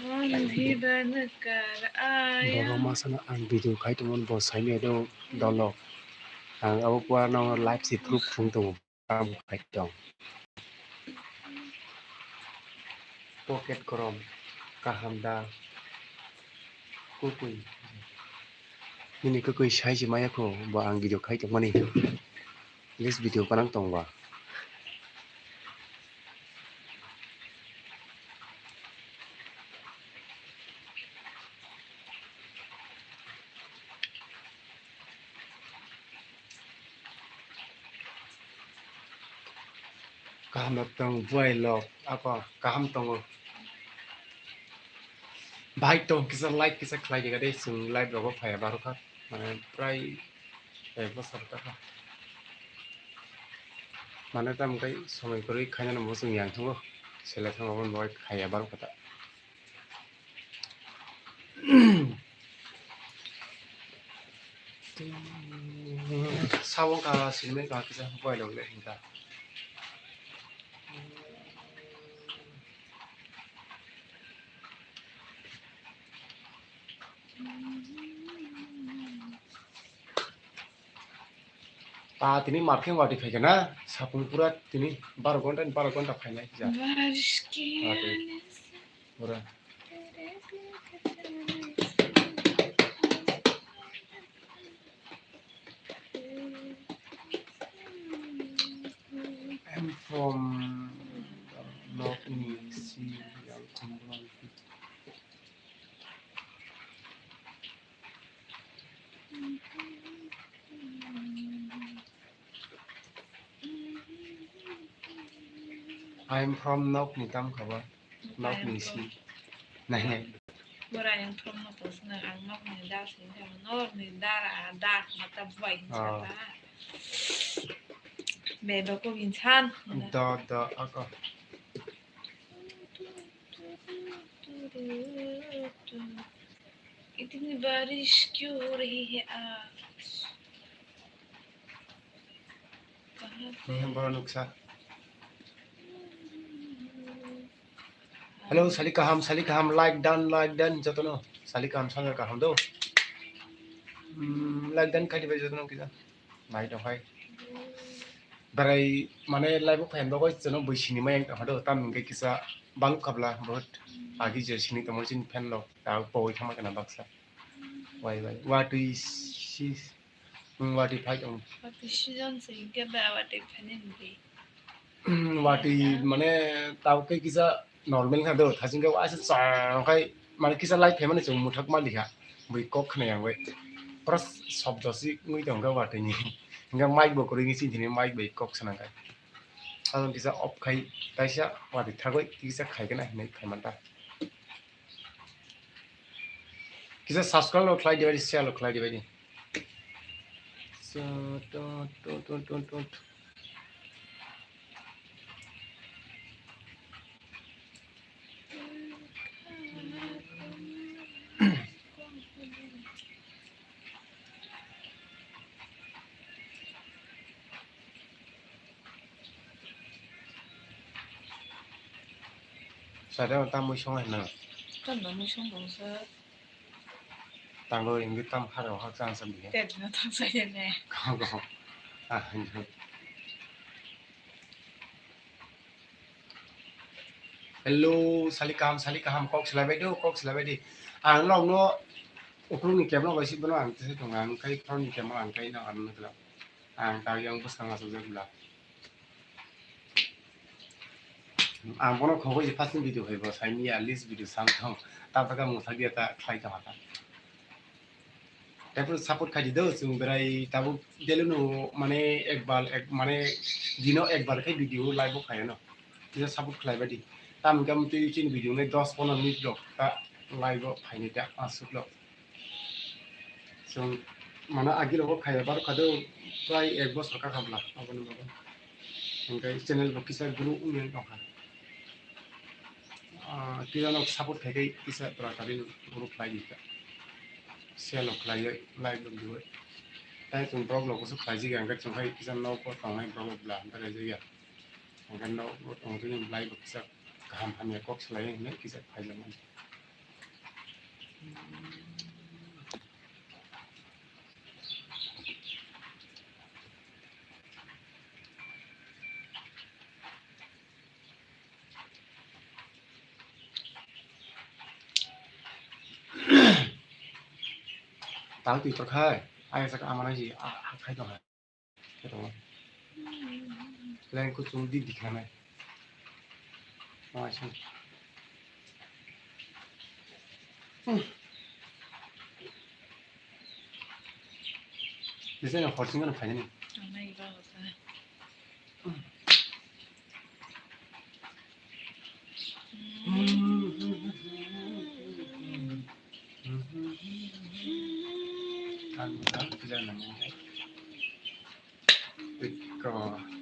Bawa masana ang video kahit naman boss sa inyo daw download ang abo po ng live si proof kung to kahit daw pocket chrome kahamda kukuy ini kukuy sai si maya ko ba ang video kahit mani this video parang tongwa kaham tong vlog apa kaham tong baik tong kisa like kisa klai jaga deh sung live bawa phaya baru kan mana prai besar tak mana tam kai somai kori khanya na musung yang thungo sela thang abon boy khaya baru kata sawong ka sinmen ka kisa boy lo le hinta tini marking wati khai kana sapung pura tini 12 घंटा खाइना जा pura I'm from North East yang kumpulan I'm from North Nitam kabar North East nah Bora yang from North na ang North ni dar sin ka North ni dar ada mata buai chata beba ko ginsan da ako इतनी बारिश क्यों हो रही है आज bora nuksa Hello salikaham like dan jatono salikaham sangar kaham do like dan kai dibai jatono kita nai do hai barai mane live fan do koi jono boisini mayang ta hado tam ngai kisa bang kabla bahut agi je sini tamolchin fan lo ta poi thama kana baksa wai what is what if I don't what is season se ke ba what if fanin bi what mane tau kai kisa normal ha do thajing ga asa chang kai mane kisa live fan mane chung muthak ma liha bui kok khne yang wai pras shobdo si ngui dong ga wat ni nga mic bo kori ngisi thini mic bai kok sana kai adon kisa off khai taisa wat thagoi kisa khai kana nei khamanta kisa subscribe lo khlai dibai share lo khlai dibai so don't Sada tam mo song na 根本没想到说 tang lo ing tam ha ro ha chang sam bi 带着那趟车现在 ko hello salikaham kok selabai do kok selabai di ang long no ukru ni kem lo ga si bano ang te tong ang kai thon ni kem ang kai na an na ang ta yang busang asu je bula ang bono khogo ji first video hoibo saini ya list video samthong ta taka musa dia ta khai ta mata তারপর support খাই দিও जों বেরাই তাবো দেলুনো মানে একবার এক মানে দিনো একবার খাই ভিডিও লাইভ খায় না যে সাপোর্ট খাই বাদি তাম গাম তুই চিন ভিডিও নে 10 15 মিনিট লক তা লাইভ খাইনি তা আসুক লক जों মানে আগে লক খাই বার খাদো প্রায় এক বছর কা খাবলা আবন বাবা ओमफ्राय चैनल बकिसा गुरु उमेन दंखा तिरानक सापोर्ट खायखै किसा प्राकारि ग्रुप लाइक सेलक लाइक लाइक दंदियो ताय जों ब्लग लगसो खायजि गांगा जोंहाय किसा नाव पर थांनाय ब्लग ब्ला ओमफ्राय जायगा ओंखायनो नाव ओंखायनो लाइक किसा गाहाम फानिया कक सलाय होननाय किसा खायलामोन ताव ती तो खाय आय सक आमाना जी खाय दं खाय दं लाइन को जों दी दिखानाय मासि बिसोर हरसिंगोन फायनि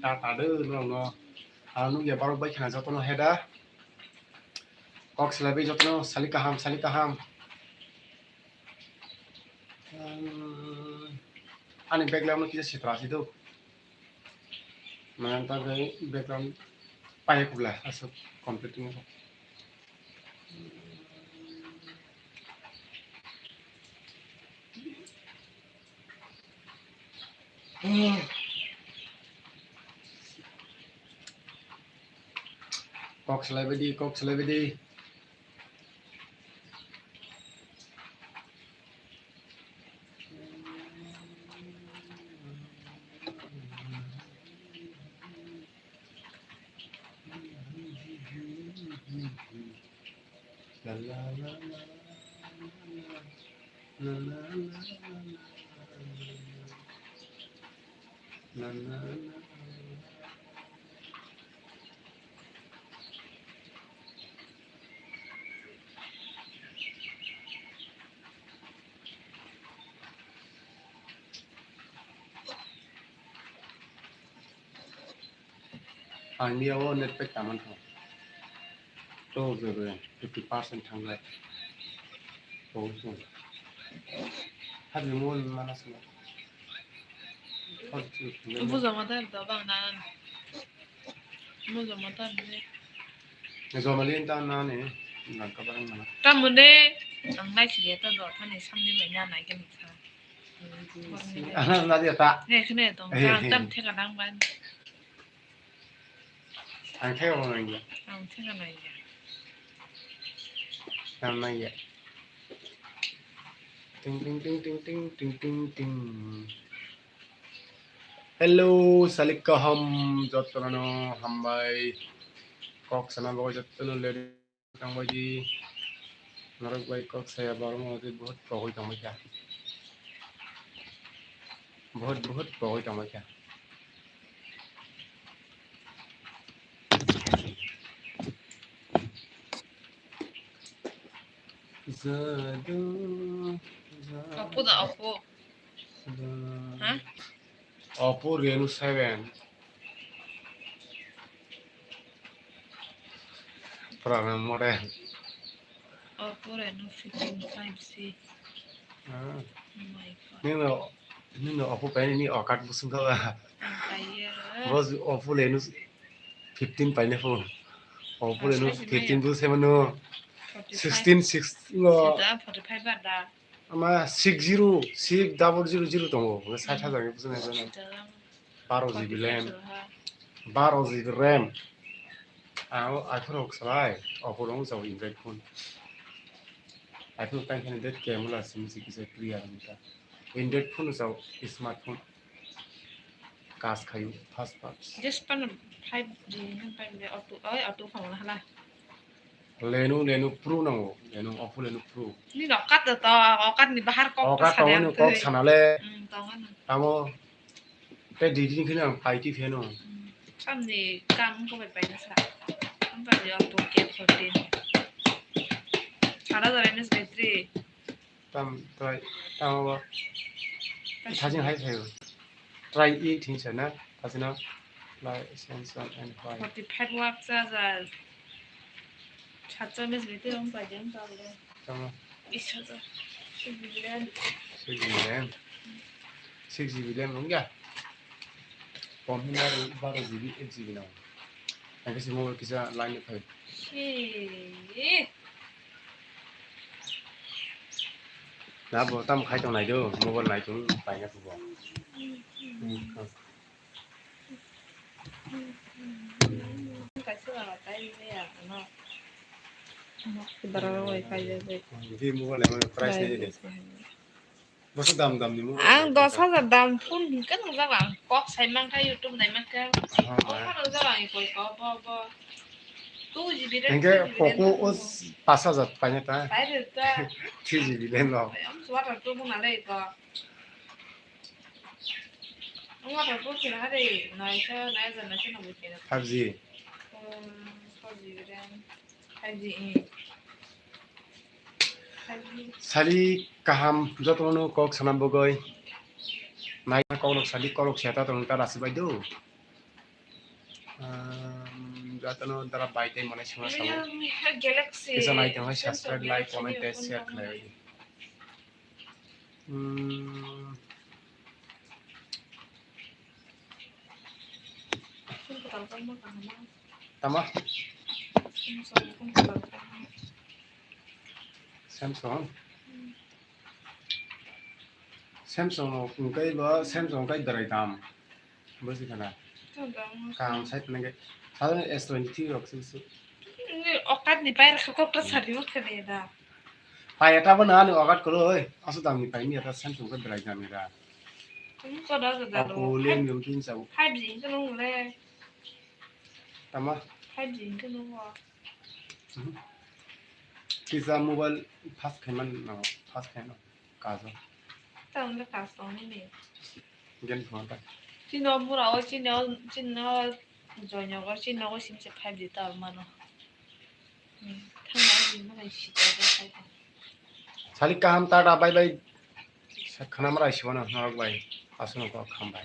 ta ta đỡ nó nó giờ bao bây khả cho nó hết á cox là bây giờ nó sali kaham anh background nó kia sẽ trà gì đâu mà anh ta cái background bay cũng là asa complete nó cox lại đi la la la la la la la la आंनियाव net pack तामोन तो जोबो 50% थांबाय औ जों हाजोमोन मानासनो बुजामादार दा बांनान बुजामादार ने जमालिन तानाने नाका बारं माना तामुने आं नायसिगे ता द थाने सामने बायना नायगोन सा ana nadia ta ने खने दं ता ताम थेगा नांबान ang theo rồi nhỉ आं थेगा नायया làm này vậy ting ting ting ting ting ting ting ting hello salikaham jottono hambai kok sana bago jottono le tang baji narak bai kok saya baru mau बहुत बहुत तमय क्या बहुत बहुत बहुत तमय क्या Oppo da Oppo hả Oppo Reno 7 Prime model Oppo Reno 15 5C oh my god nhưng mà Oppo bé này ở cắt bút thôi à Empire bớt Oppo Reno 15 phải nè phone Oppo Reno 15 bút xem nó 16 6 다 45 받다 아마 60 6000 동호 40,000에 무슨 해서는 12GB RAM 12GB RAM iPhone 6 slide Oppo dong giàu Android phone iPhone tăng cái này camera sim gì cái clear người ta Android phone giàu smartphone gas kayu fast fast just pan 5G ขึ้นไปเลยเอาตู้เอาตู้ของอะไร lenu pro nango lenu ofu lenu pro นี่ดอกกัดต่อเอากัดนี่บาฮาร์ก็ oka สา to ย nu kok sanale ตองกัน tamo pe didin khina pai ti pheno ซ้ำนี่กำก็ไปนะสักมันไปเดี๋ยวตัวเก็บโปรตีนชาลาตัวเรนส์เบตรี tam try tamo thajin hai thayo try e thing chana thajina like sensor and พอ fire ติดแพทว่าจะชัดจะไม่สิที่ต้องไปยังต่อเลย tamo อีชัดจะชิบิเลน 6GB RAM enggak pom hina 12GB 8GB na ang kasi mo kisa line up hai ชี na bo tam khai tong nai do mobile nai chung pai na bo ก็เชื่อว่าใจไม่อยากเนาะคือดาราไวไฟเลย di mobile mo price ni de bosu dam ni mo 10,000 dam pun kan nggak bang kok saya mang kayak YouTube nih mang kan oh kan nggak bang ikut kok bo 2GB dah engke poco os 5000 pai ta saya dah 3GB RAM lo em suara tuh pun ada itu nggak ada tuh kira ada naik naik naik 5G 4GB RAM 5G sali kaham jotono kok sanam bogoi nai kok sali kok seta tong ta rasibai do jotono dara baite mane sima samo Galaxy kisa nai tong subscribe like comment share khlai tama Samsung no kai ba Samsung kai darai tam bosi kana kam site nge sadan S23 rok su okat ni bayar kok tersari waktu ni dah pai eta bana ni okat ko oi asu dam ni pai ni eta Samsung kai darai tam era kamu sudah aku len yum tin sa 5G ก็ลงเลย tama 5G ก็ลงว่า kisa mobile fast khaman no fast khaman kazo ต้องเลือกการสอนนี่เนี่ย gen phone ta ที่น้องพูดเอาที่น้องจอยน้องก็ที่น้องก็สิ่งจะ 5G ต่อมาเนาะทั้งนั้นมันไม่ชิดได้ใช่ไหม sali kam ta da bye bye khana mara shibana narak bai asuno ko kham bai